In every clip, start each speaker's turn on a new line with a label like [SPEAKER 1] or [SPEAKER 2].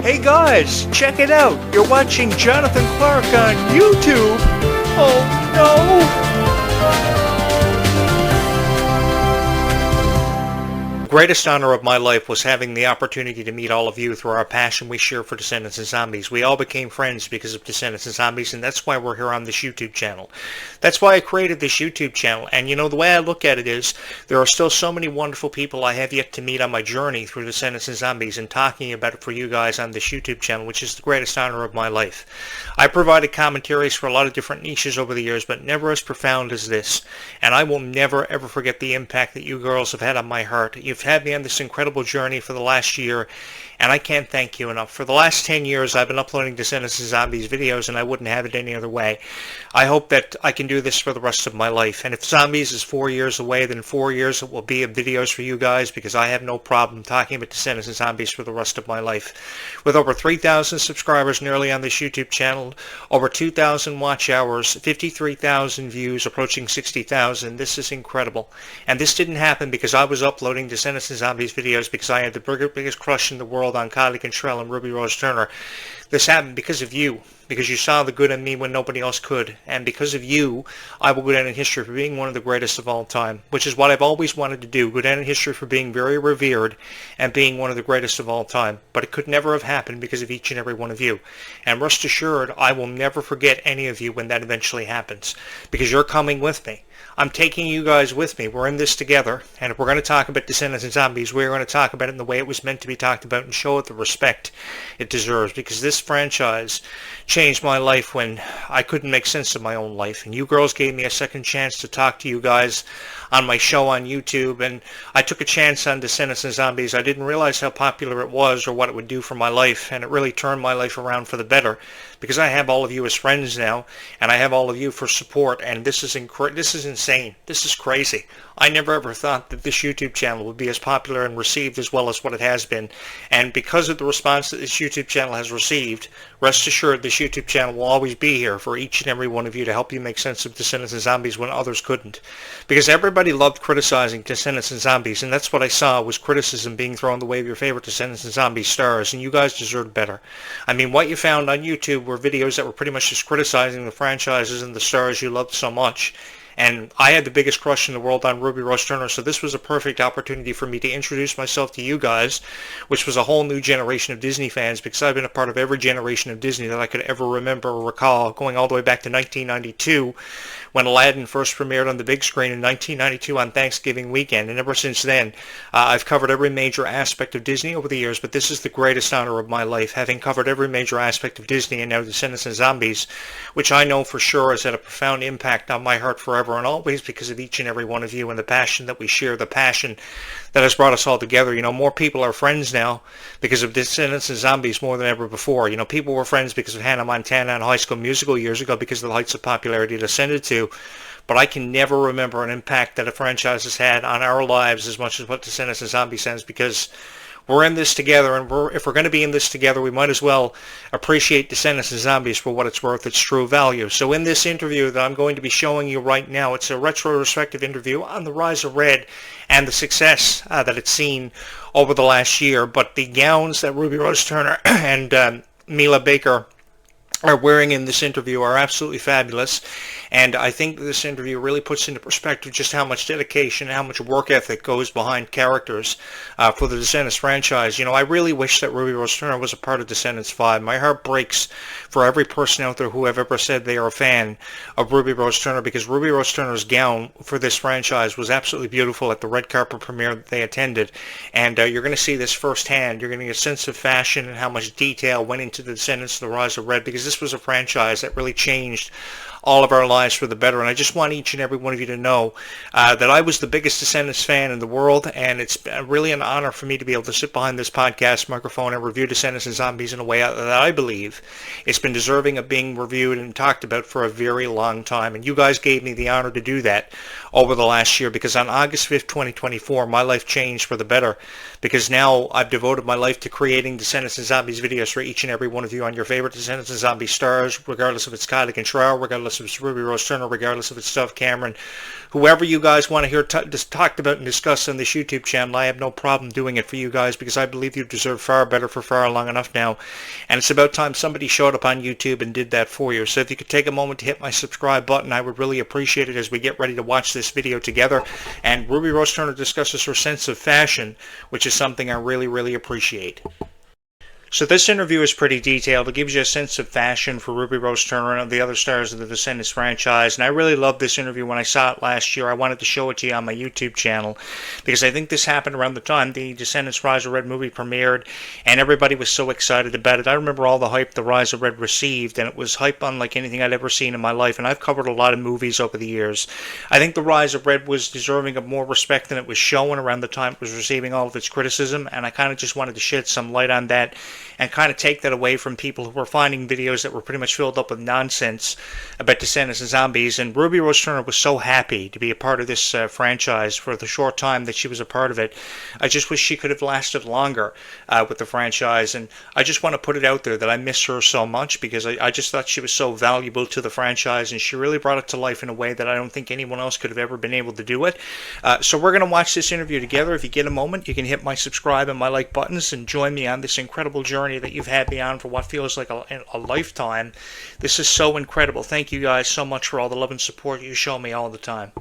[SPEAKER 1] Hey guys, check it out. You're watching Jonathan Clarke on YouTube. Oh no! The greatest honor of my life was having the opportunity to meet all of you through our passion we share for Descendants and Zombies. We all became friends because of Descendants and Zombies, and that's why we're here on this YouTube channel. That's why I created this YouTube channel. And you know, the way I look at it is, there are still so many wonderful people I have yet to meet on my journey through Descendants and Zombies, and talking about it for you guys on this YouTube channel, which is the greatest honor of my life. I provided commentaries for a lot of different niches over the years, but never as profound as this. And I will never ever forget the impact that you girls have had on my heart. You've had me on this incredible journey for the last year, and I can't thank you enough. For the last 10 years, I've been uploading Descendants and Zombies videos, and I wouldn't have it any other way. I hope that I can do this for the rest of my life. And if Zombies is 4 years away, then 4 years it will be of videos for you guys, because I have no problem talking about Descendants and Zombies for the rest of my life. With over 3,000 subscribers nearly on this YouTube channel, over 2,000 watch hours, 53,000 views, approaching 60,000, this is incredible. And this didn't happen because I was uploading Descendants and Zombies videos because I had the biggest crush in the world on Clarke and Ruby Rose Turner. This happened because of you, because you saw the good in me when nobody else could, and because of you, I will go down in history for being one of the greatest of all time, which is what I've always wanted to do, go down in history for being very revered and being one of the greatest of all time. But it could never have happened because of each and every one of you. And rest assured, I will never forget any of you when that eventually happens, because you're coming with me. I'm taking you guys with me. We're in this together, and if we're going to talk about Descendants and Zombies, we're going to talk about it in the way it was meant to be talked about and show it the respect it deserves, because this franchise changed my life when I couldn't make sense of my own life, and you girls gave me a second chance to talk to you guys on my show on YouTube, and I took a chance on Descendants and Zombies. I didn't realize how popular it was or what it would do for my life, and it really turned my life around for the better, because I have all of you as friends now, and I have all of you for support, and this is insane. This is crazy. I never ever thought that this YouTube channel would be as popular and received as well as what it has been, and because of the response that this YouTube channel has received, rest assured this YouTube channel will always be here for each and every one of you to help you make sense of Descendants and Zombies when others couldn't. Because everybody loved criticizing Descendants and Zombies, and that's what I saw, was criticism being thrown the way of your favorite Descendants and Zombies stars, and you guys deserved better. I mean, what you found on YouTube were videos that were pretty much just criticizing the franchises and the stars you loved so much. And I had the biggest crush in the world on Ruby Rose Turner, so this was a perfect opportunity for me to introduce myself to you guys, which was a whole new generation of Disney fans, because I've been a part of every generation of Disney that I could ever remember or recall, going all the way back to 1992, when Aladdin first premiered on the big screen in 1992 on Thanksgiving weekend. And ever since then, I've covered every major aspect of Disney over the years, but this is the greatest honor of my life, having covered every major aspect of Disney and now Descendants and Zombies, which I know for sure has had a profound impact on my heart forever and always, because of each and every one of you and the passion that we share, the passion that has brought us all together. You know, more people are friends now because of Descendants and Zombies more than ever before. You know, people were friends because of Hannah Montana and High School Musical years ago because of the heights of popularity it ascended to. But I can never remember an impact that a franchise has had on our lives as much as what Descendants and Zombies has, because we're in this together, and if we're going to be in this together, we might as well appreciate Descendants and Zombies for what it's worth, its true value. So in this interview that I'm going to be showing you right now, it's a retrospective interview on the rise of Red and the success that it's seen over the last year. But the gowns that Ruby Rose Turner and Mila Baker are wearing in this interview are absolutely fabulous, and I think this interview really puts into perspective just how much dedication and how much work ethic goes behind characters for the Descendants franchise. You know, I really wish that Ruby Rose Turner was a part of Descendants 5. My heart breaks for every person out there who have ever said they are a fan of Ruby Rose Turner, because Ruby Rose Turner's gown for this franchise was absolutely beautiful at the red carpet premiere that they attended, and you're going to see this firsthand. You're going to get a sense of fashion and how much detail went into the Descendants and the Rise of Red, because this was a franchise that really changed all of our lives for the better. And I just want each and every one of you to know that I was the biggest Descendants fan in the world, and it's really an honor for me to be able to sit behind this podcast microphone and review Descendants and Zombies in a way that I believe it's been deserving of being reviewed and talked about for a very long time. And you guys gave me the honor to do that over the last year, because on August 5th, 2024, my life changed for the better, because now I've devoted my life to creating Descendants and Zombies videos for each and every one of you on your favorite Descendants and Zombies stars, regardless if it's Clarke and regardless regardless if it's Ruby Rose Turner, regardless if it's Stuff Cameron, whoever you guys want to hear talked about and discussed on this YouTube channel. I have no problem doing it for you guys because I believe you deserve far better for far long enough now. And it's about time somebody showed up on YouTube and did that for you. So if you could take a moment to hit my subscribe button, I would really appreciate it as we get ready to watch this video together. And Ruby Rose Turner discusses her sense of fashion, which is something I really, really appreciate. So this interview is pretty detailed. It gives you a sense of fashion for Ruby Rose Turner and the other stars of the Descendants franchise. And I really loved this interview when I saw it last year. I wanted to show it to you on my YouTube channel because I think this happened around the time the Descendants Rise of Red movie premiered, and everybody was so excited about it. I remember all the hype the Rise of Red received, and it was hype unlike anything I'd ever seen in my life. And I've covered a lot of movies over the years. I think the Rise of Red was deserving of more respect than it was showing around the time it was receiving all of its criticism, and I kind of just wanted to shed some light on that and kind of take that away from people who were finding videos that were pretty much filled up with nonsense about Descendants and zombies. And Ruby Rose Turner was so happy to be a part of this franchise for the short time that she was a part of it. I just wish she could have lasted longer with the franchise. And I just want to put it out there that I miss her so much because I just thought she was so valuable to the franchise, and she really brought it to life in a way that I don't think anyone else could have ever been able to do it. So we're going to watch this interview together. If you get a moment, you can hit my subscribe and my like buttons and join me on this incredible journey that you've had me on for what feels like a lifetime. This is so incredible. Thank you guys so much for all the love and support you show me all the time.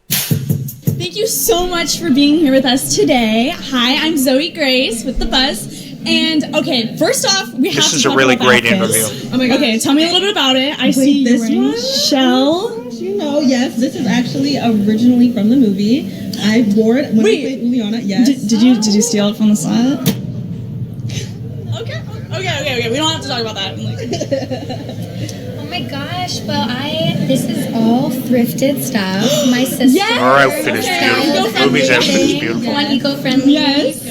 [SPEAKER 2] Thank you so much for being here with us today. Hi, I'm Zoe Grace with The Buzz. And, okay, first off, we have
[SPEAKER 1] This
[SPEAKER 2] to
[SPEAKER 1] is a
[SPEAKER 2] talk
[SPEAKER 1] really
[SPEAKER 2] about
[SPEAKER 1] great
[SPEAKER 2] outfits.
[SPEAKER 1] interview.
[SPEAKER 2] Oh my God. Okay, tell me a little bit about it. I see
[SPEAKER 3] this
[SPEAKER 2] you're wearing
[SPEAKER 3] one?
[SPEAKER 2] Shell.
[SPEAKER 3] You know, yes, this is actually originally from the movie. I wore it when I played Uliana. Yes.
[SPEAKER 2] Did you steal it from the set? Okay. We don't have to talk about that.
[SPEAKER 4] Oh my gosh, well this is all thrifted stuff. My sister.
[SPEAKER 2] Yes!
[SPEAKER 1] Her outfit is beautiful. Ruby's outfit is beautiful.
[SPEAKER 4] One eco-friendly.
[SPEAKER 2] Yes.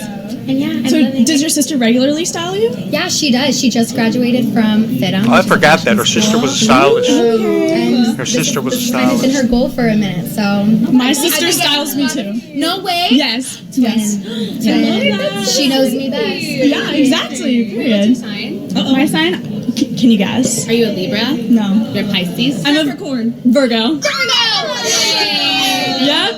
[SPEAKER 4] And yeah, I'm
[SPEAKER 2] So
[SPEAKER 4] loving
[SPEAKER 2] does
[SPEAKER 4] it.
[SPEAKER 2] your sister regularly style you?
[SPEAKER 4] Yeah, she does. She just graduated from FITM.
[SPEAKER 1] Oh, I forgot that. Her sister was a stylist.
[SPEAKER 4] And
[SPEAKER 1] Her sister was a
[SPEAKER 4] this kind of been
[SPEAKER 1] stylist.
[SPEAKER 4] her goal for a minute, so.
[SPEAKER 2] My sister styles me too.
[SPEAKER 4] No way.
[SPEAKER 2] Yes. Yes.
[SPEAKER 4] Twins. She knows me best.
[SPEAKER 2] Yeah, exactly. Period.
[SPEAKER 4] Sign?
[SPEAKER 2] My sign? Can you guess?
[SPEAKER 4] Are you a Libra?
[SPEAKER 2] No.
[SPEAKER 4] You're Pisces?
[SPEAKER 2] I'm a Virgo.
[SPEAKER 4] Yay!
[SPEAKER 2] Yep.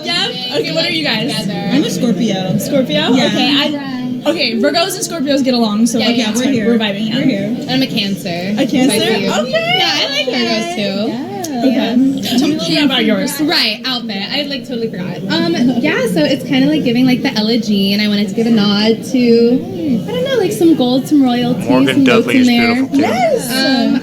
[SPEAKER 2] Okay, what are you guys?
[SPEAKER 3] I'm a Scorpio.
[SPEAKER 2] Scorpio?
[SPEAKER 3] Yeah.
[SPEAKER 2] Okay, Virgos and Scorpios get along, so
[SPEAKER 4] Yeah,
[SPEAKER 2] that's
[SPEAKER 3] we're
[SPEAKER 2] fine.
[SPEAKER 3] here.
[SPEAKER 2] We're vibing. Yeah.
[SPEAKER 3] We're here.
[SPEAKER 4] I'm a Cancer.
[SPEAKER 2] A Cancer? Okay.
[SPEAKER 4] Yeah, I like Virgos too.
[SPEAKER 2] Okay. Tell me a little bit about yours.
[SPEAKER 4] Right, outfit. I totally forgot. Yeah, so it's kind of like giving like the Ella G, and I wanted to give a nod to, I don't know, like some gold, some royalty,
[SPEAKER 1] Morgan
[SPEAKER 4] some notes
[SPEAKER 1] Dudley
[SPEAKER 4] in
[SPEAKER 1] is
[SPEAKER 4] there.
[SPEAKER 1] beautiful too.
[SPEAKER 2] Yes.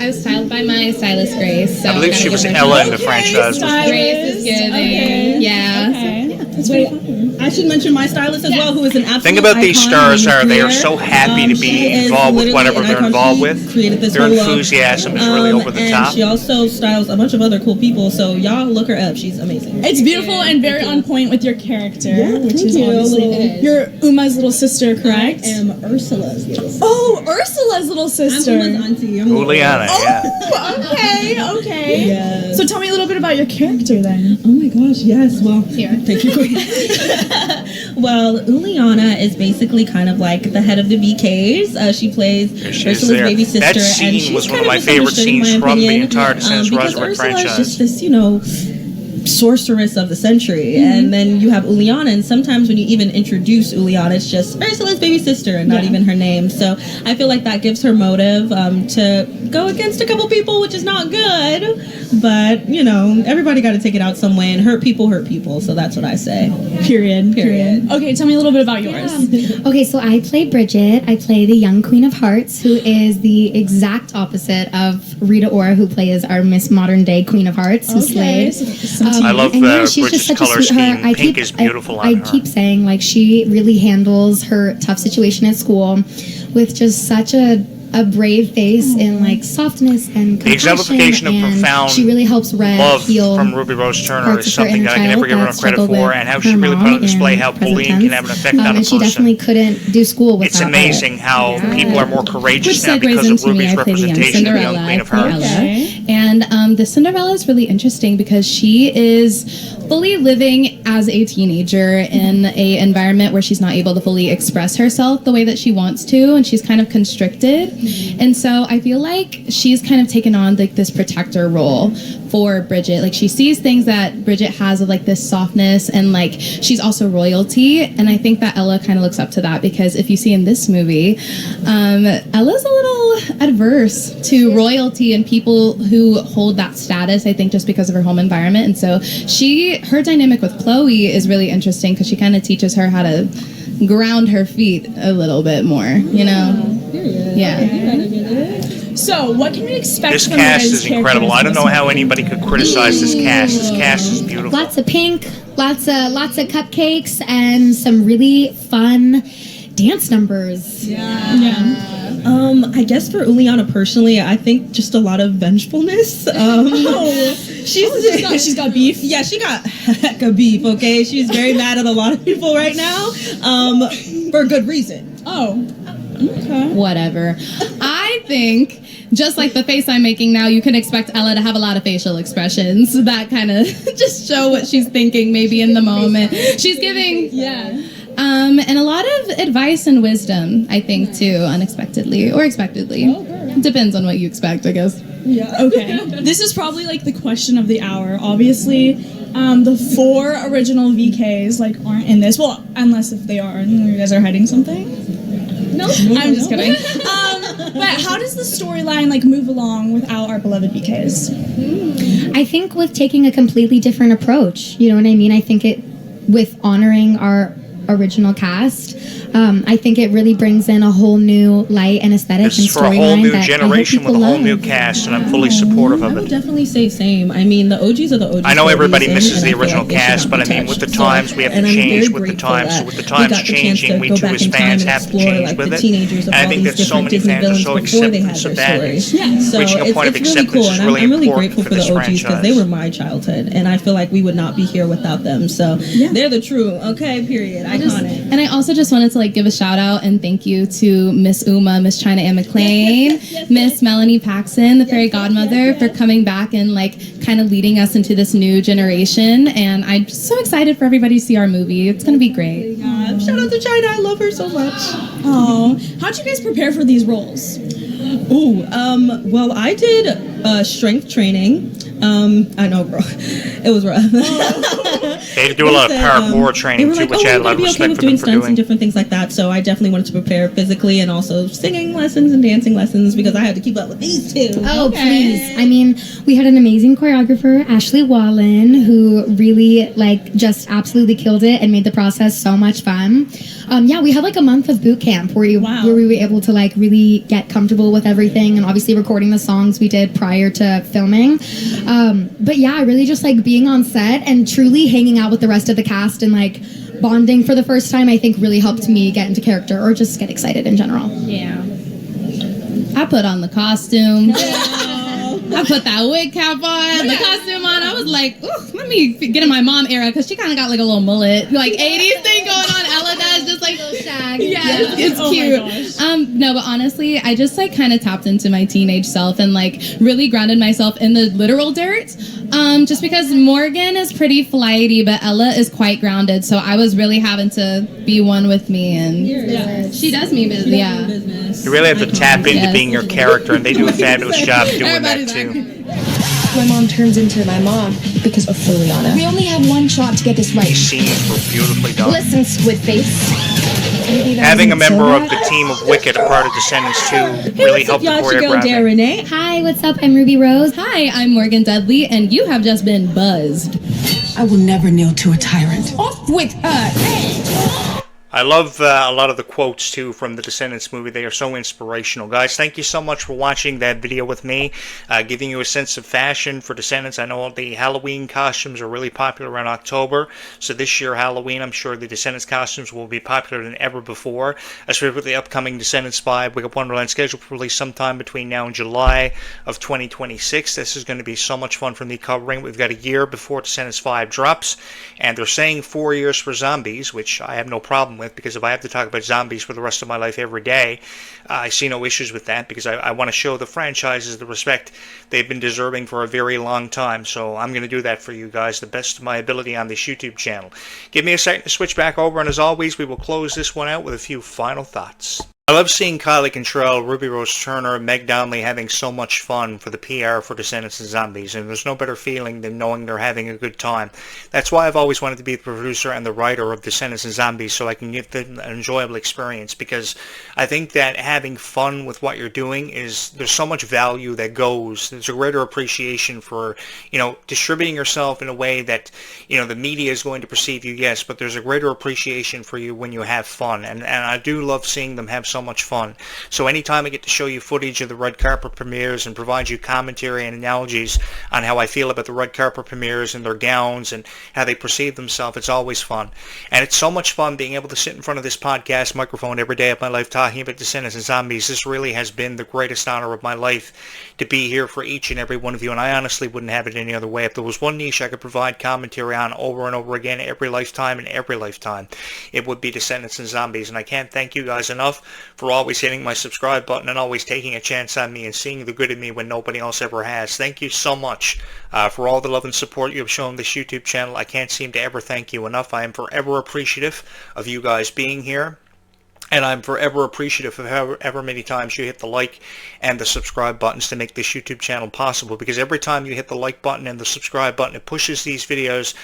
[SPEAKER 4] I was styled by my stylist Grace. So
[SPEAKER 1] I believe she was Ella in the franchise.
[SPEAKER 4] Grace is good.
[SPEAKER 2] Okay.
[SPEAKER 4] Yeah.
[SPEAKER 2] Okay. That's
[SPEAKER 3] Wait,
[SPEAKER 2] pretty fun.
[SPEAKER 3] I should mention my stylist as well, who is an absolute
[SPEAKER 1] Thing about these
[SPEAKER 3] icon
[SPEAKER 1] stars
[SPEAKER 3] in
[SPEAKER 1] are they are
[SPEAKER 3] career.
[SPEAKER 1] so happy to
[SPEAKER 3] She
[SPEAKER 1] be
[SPEAKER 3] is
[SPEAKER 1] involved with
[SPEAKER 3] literally
[SPEAKER 1] whatever
[SPEAKER 3] an
[SPEAKER 1] they're
[SPEAKER 3] icon.
[SPEAKER 1] involved
[SPEAKER 3] She
[SPEAKER 1] with.
[SPEAKER 3] created this
[SPEAKER 1] Their
[SPEAKER 3] whole
[SPEAKER 1] enthusiasm is really over the
[SPEAKER 3] and
[SPEAKER 1] top.
[SPEAKER 3] she also styles a bunch of other cool people, so y'all look her up. She's amazing.
[SPEAKER 2] It's beautiful and very on point with your character, which
[SPEAKER 3] thank
[SPEAKER 2] is
[SPEAKER 3] you.
[SPEAKER 2] obviously
[SPEAKER 4] It is.
[SPEAKER 2] you're Uma's little sister, correct?
[SPEAKER 3] I am Ursula's little sister.
[SPEAKER 2] Oh, Ursula's little
[SPEAKER 3] I'm
[SPEAKER 2] sister.
[SPEAKER 3] Uma's auntie. I'm
[SPEAKER 1] Juliana, yeah.
[SPEAKER 2] Oh, okay.
[SPEAKER 3] Yes.
[SPEAKER 2] So tell me a little bit about your character then.
[SPEAKER 3] Oh my gosh, yes. Well,
[SPEAKER 4] Here.
[SPEAKER 3] thank you. Well, Uliana is basically kind of like the head of the VKs. She plays
[SPEAKER 1] There she is
[SPEAKER 3] Ursula's
[SPEAKER 1] there.
[SPEAKER 3] baby sister.
[SPEAKER 1] That
[SPEAKER 3] and
[SPEAKER 1] scene
[SPEAKER 3] she's
[SPEAKER 1] was one
[SPEAKER 3] kind
[SPEAKER 1] of my favorite
[SPEAKER 3] misunderstood, in my
[SPEAKER 1] scenes from the
[SPEAKER 3] opinion,
[SPEAKER 1] entire Descendants
[SPEAKER 3] because
[SPEAKER 1] Rise of Red
[SPEAKER 3] Ursula is
[SPEAKER 1] franchise.
[SPEAKER 3] just this, sorceress of the century, and then you have Uliana, and sometimes when you even introduce Uliana, it's just Ursula's baby sister and not even her name. So I feel like that gives her motive to go against a couple people, which is not good, but everybody got to take it out some way, and hurt people, so that's what I say.
[SPEAKER 2] Period. Okay, tell me a little bit about yours.
[SPEAKER 4] Okay, so I play Bridget. I play the young Queen of Hearts, who is the exact opposite of Rita Ora, who plays our Miss Modern Day Queen of Hearts, who slayed.
[SPEAKER 1] I love
[SPEAKER 4] And yeah, she's
[SPEAKER 1] Bridget's
[SPEAKER 4] just such a
[SPEAKER 1] color
[SPEAKER 4] sweetheart.
[SPEAKER 1] scheme. Pink is beautiful on
[SPEAKER 4] I
[SPEAKER 1] her.
[SPEAKER 4] keep saying, like, she really handles her tough situation at school with just such a brave face and like softness and compassion.
[SPEAKER 1] The exemplification of
[SPEAKER 4] and
[SPEAKER 1] profound
[SPEAKER 4] she really helps Red
[SPEAKER 1] love
[SPEAKER 4] heal
[SPEAKER 1] from Ruby Rose Turner
[SPEAKER 4] parts
[SPEAKER 1] is
[SPEAKER 4] of her
[SPEAKER 1] something
[SPEAKER 4] inner
[SPEAKER 1] that I can never
[SPEAKER 4] child
[SPEAKER 1] give her
[SPEAKER 4] that
[SPEAKER 1] credit
[SPEAKER 4] struggled
[SPEAKER 1] for,
[SPEAKER 4] with
[SPEAKER 1] and how
[SPEAKER 4] her
[SPEAKER 1] she really put on
[SPEAKER 4] mom
[SPEAKER 1] display
[SPEAKER 4] in
[SPEAKER 1] how
[SPEAKER 4] present
[SPEAKER 1] bullying can
[SPEAKER 4] tense.
[SPEAKER 1] have an effect on a
[SPEAKER 4] And she definitely
[SPEAKER 1] person.
[SPEAKER 4] couldn't do school without
[SPEAKER 1] It's amazing how
[SPEAKER 4] Yeah.
[SPEAKER 1] people are more courageous
[SPEAKER 5] Which
[SPEAKER 1] now
[SPEAKER 5] segues
[SPEAKER 1] because of
[SPEAKER 5] into me.
[SPEAKER 1] Ruby's
[SPEAKER 5] I play the young
[SPEAKER 1] representation of the young
[SPEAKER 5] Cinderella.
[SPEAKER 1] Queen
[SPEAKER 5] I
[SPEAKER 1] of
[SPEAKER 5] play
[SPEAKER 1] Hearts.
[SPEAKER 5] Ella.
[SPEAKER 2] Okay.
[SPEAKER 5] And the Cinderella is really interesting because she is fully living as a teenager in a environment where she's not able to fully express herself the way that she wants to, and she's kind of constricted. And so I feel like she's kind of taken on like this protector role for Bridget. Like she sees things that Bridget has of like this softness, and like she's also royalty. And I think that Ella kind of looks up to that, because if you see in this movie, Ella's a little adverse to royalty and people who hold that status, I think just because of her home environment. And so her dynamic with Chloe is really interesting, because she kind of teaches her how to ground her feet a little bit more, you know? Yeah.
[SPEAKER 2] So, what can we expect
[SPEAKER 1] This
[SPEAKER 2] from
[SPEAKER 1] cast
[SPEAKER 2] you guys'
[SPEAKER 1] is incredible. I don't know how anybody could criticize this cast. This cast is beautiful.
[SPEAKER 4] Lots of pink, lots of cupcakes, and some really fun dance numbers.
[SPEAKER 2] Yeah.
[SPEAKER 3] I guess for Uliana personally, I think just a lot of vengefulness.
[SPEAKER 2] She's got beef.
[SPEAKER 3] Yeah, she got hecka beef, okay? She's very mad at a lot of people right now, for good reason.
[SPEAKER 2] Oh. Okay.
[SPEAKER 5] Whatever. I think, just like the face I'm making now, you can expect Ella to have a lot of facial expressions that kind of just show what she's thinking maybe in the moment. She's giving...
[SPEAKER 2] Yeah.
[SPEAKER 5] And a lot of advice and wisdom, I think, too, unexpectedly or expectedly. Depends on what you expect, I guess.
[SPEAKER 2] Yeah. Okay. This is probably like the question of the hour. Obviously, the 4 original VKs like aren't in this. Well, unless if they are, you guys are hiding something. No, I'm just kidding. But how does the storyline like move along without our beloved VKs?
[SPEAKER 4] I think with taking a completely different approach, you know what I mean? I think with honoring our original cast, I think it really brings in a whole new light and aesthetic
[SPEAKER 1] This
[SPEAKER 4] and
[SPEAKER 1] is for a
[SPEAKER 4] storyline
[SPEAKER 1] whole new
[SPEAKER 4] that
[SPEAKER 1] generation with a whole
[SPEAKER 4] love.
[SPEAKER 1] new cast, and I'm fully supportive
[SPEAKER 3] I
[SPEAKER 1] of
[SPEAKER 3] would
[SPEAKER 1] it.
[SPEAKER 3] definitely say same. I mean, the OGs are the OGs.
[SPEAKER 1] I know
[SPEAKER 3] for a
[SPEAKER 1] everybody
[SPEAKER 3] reason,
[SPEAKER 1] misses
[SPEAKER 3] and
[SPEAKER 1] the
[SPEAKER 3] I feel
[SPEAKER 1] original
[SPEAKER 3] like they should
[SPEAKER 1] cast,
[SPEAKER 3] not
[SPEAKER 1] but I
[SPEAKER 3] be
[SPEAKER 1] mean, with the
[SPEAKER 3] touched.
[SPEAKER 1] times, we have to
[SPEAKER 3] And I'm
[SPEAKER 1] change
[SPEAKER 3] very
[SPEAKER 1] with the
[SPEAKER 3] grateful
[SPEAKER 1] times.
[SPEAKER 3] that
[SPEAKER 1] So with the
[SPEAKER 3] we
[SPEAKER 1] times
[SPEAKER 3] got the chance
[SPEAKER 1] changing,
[SPEAKER 3] to
[SPEAKER 1] we
[SPEAKER 3] go
[SPEAKER 1] too
[SPEAKER 3] back
[SPEAKER 1] as
[SPEAKER 3] in time
[SPEAKER 1] fans
[SPEAKER 3] and
[SPEAKER 1] have to
[SPEAKER 3] explore,
[SPEAKER 1] change
[SPEAKER 3] like,
[SPEAKER 1] with
[SPEAKER 3] the
[SPEAKER 1] it.
[SPEAKER 3] teenagers of
[SPEAKER 1] And I
[SPEAKER 3] all
[SPEAKER 1] think
[SPEAKER 3] these
[SPEAKER 1] that so
[SPEAKER 3] different
[SPEAKER 1] many
[SPEAKER 3] Disney
[SPEAKER 1] fans are
[SPEAKER 3] villains
[SPEAKER 1] so
[SPEAKER 3] before they had
[SPEAKER 1] acceptance of
[SPEAKER 3] their
[SPEAKER 1] that.
[SPEAKER 3] stories.
[SPEAKER 1] And reaching a point of
[SPEAKER 3] It's really
[SPEAKER 1] acceptance
[SPEAKER 3] cool,
[SPEAKER 1] is
[SPEAKER 3] and
[SPEAKER 1] really
[SPEAKER 3] I'm really
[SPEAKER 1] important
[SPEAKER 3] grateful
[SPEAKER 1] for
[SPEAKER 3] for the
[SPEAKER 1] this
[SPEAKER 3] OGs because
[SPEAKER 1] franchise.
[SPEAKER 3] they were my childhood, and I feel like we would not be here without them. So they're the true, okay, period, iconic.
[SPEAKER 5] And I also just wanted to like give a shout out and thank you to Miss Uma, Miss China Ann McLean, Miss Melanie Paxson, the fairy godmother, for coming back and like kind of leading us into this new generation. And I'm just so excited for everybody to see our movie. It's gonna be great.
[SPEAKER 3] Shout out to China, I love her so much.
[SPEAKER 2] Oh, how'd you guys prepare for these roles?
[SPEAKER 3] Well, I did strength training. I know, bro. It was rough.
[SPEAKER 1] They had to do a lot of paracord training too, which I had a lot of respect for them for
[SPEAKER 3] stunts and
[SPEAKER 1] doing.
[SPEAKER 3] different things like that. So I definitely wanted to prepare physically and also singing lessons and dancing lessons because I had to keep up with these two.
[SPEAKER 4] Oh, please. I mean, we had an amazing choreographer, Ashley Wallen, who really, like, just absolutely killed it and made the process so much fun. Yeah, we had, like, a month of boot camp where we were able to, like, really get comfortable with everything and obviously recording the songs we did prior to filming. But, yeah, really just, like, being on set and truly hanging out with the rest of the cast and, like, bonding for the first time, I think really helped me get into character or just get excited in general.
[SPEAKER 5] Yeah. I put on the costume. I put that wig cap on, the costume on. I was like, ooh, let me get in my mom era because she kind of got like a little mullet, like 80s thing going on. Ella does just like little shag. Yeah, it's cute. No, but honestly, I just like kind of tapped into my teenage self and like really grounded myself in the literal dirt. Just because Morgan is pretty flighty, but Ella is quite grounded. So I was really having to be one with me, and she does me business. Yeah.
[SPEAKER 1] You really have to tap into being your character, and they do a fabulous job doing that too.
[SPEAKER 6] My mom turns into my mom because of Juliana.
[SPEAKER 7] We only have one shot to get this right.
[SPEAKER 1] These scenes were beautifully done.
[SPEAKER 7] Listen, Squidface.
[SPEAKER 1] Having a member of the team of Wicked, a part of Descendants too, really helped the choreography.
[SPEAKER 3] Renee.
[SPEAKER 4] Hi, what's up? I'm Ruby Rose.
[SPEAKER 5] Hi, I'm Morgan Dudley, and you have just been buzzed.
[SPEAKER 6] I will never kneel to a tyrant.
[SPEAKER 7] Off with her.
[SPEAKER 1] I love a lot of the quotes too from the Descendants movie. They are so inspirational. Guys, thank you so much for watching that video with me, giving you a sense of fashion for Descendants. I know the Halloween costumes are really popular around October, so this year Halloween, I'm sure the Descendants costumes will be popular than ever before, especially with the upcoming Descendants 5 Wake Up Wonderland scheduled for release sometime between now and July of 2026. This is going to be so much fun for me covering. We've got a year before Descendants 5 drops, and they're saying 4 years for zombies, which I have no problem with, because if I have to talk about zombies for the rest of my life every day, I see no issues with that, because I want to show the franchises the respect they've been deserving for a very long time. So I'm going to do that for you guys, the best of my ability on this YouTube channel. Give me a second to switch back over, and as always, we will close this one out with a few final thoughts. I love seeing Kylie Cantrell, Ruby Rose Turner, Meg Donnelly having so much fun for the PR for Descendants and Zombies, and there's no better feeling than knowing they're having a good time. That's why I've always wanted to be the producer and the writer of Descendants and Zombies, so I can give them an enjoyable experience, because I think that having fun with what you're doing there's so much value that goes. There's a greater appreciation for, distributing yourself in a way that, the media is going to perceive you, yes, but there's a greater appreciation for you when you have fun, and I do love seeing them have so much fun. So anytime I get to show you footage of the red carpet premieres and provide you commentary and analogies on how I feel about the red carpet premieres and their gowns and how they perceive themselves, it's always fun. And it's so much fun being able to sit in front of this podcast microphone every day of my life talking about Descendants and Zombies. This really has been the greatest honor of my life to be here for each and every one of you, and I honestly wouldn't have it any other way. If there was one niche I could provide commentary on over and over again every lifetime, it would be Descendants and Zombies. And I can't thank you guys enough for always hitting my subscribe button and always taking a chance on me and seeing the good in me when nobody else ever has. Thank you so much for all the love and support you have shown this YouTube channel. I can't seem to ever thank you enough. I am forever appreciative of you guys being here. And I'm forever appreciative of however many times you hit the like and the subscribe buttons to make this YouTube channel possible, because every time you hit the like button and the subscribe button, it pushes these videos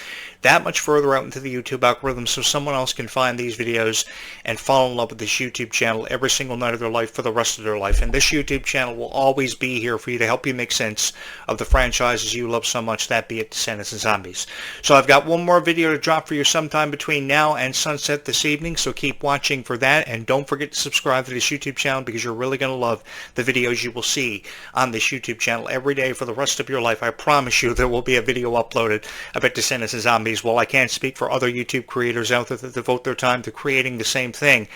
[SPEAKER 1] that much further out into the YouTube algorithm so someone else can find these videos and fall in love with this YouTube channel every single night of their life for the rest of their life. And this YouTube channel will always be here for you to help you make sense of the franchises you love so much, that be it Descendants and Zombies. So I've got one more video to drop for you sometime between now and sunset this evening, so keep watching for that. And don't forget to subscribe to this YouTube channel, because you're really going to love the videos you will see on this YouTube channel every day for the rest of your life. I promise you there will be a video uploaded about Descendants and Zombies. While I can't speak for other YouTube creators out there that devote their time to creating the same thing,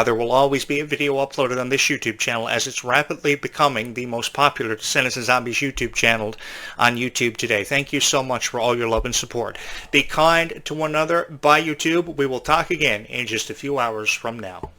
[SPEAKER 1] there will always be a video uploaded on this YouTube channel, as it's rapidly becoming the most popular Descendants and Zombies YouTube channel on YouTube today. Thank you so much for all your love and support. Be kind to one another. Bye, YouTube. We will talk again in just a few hours from now.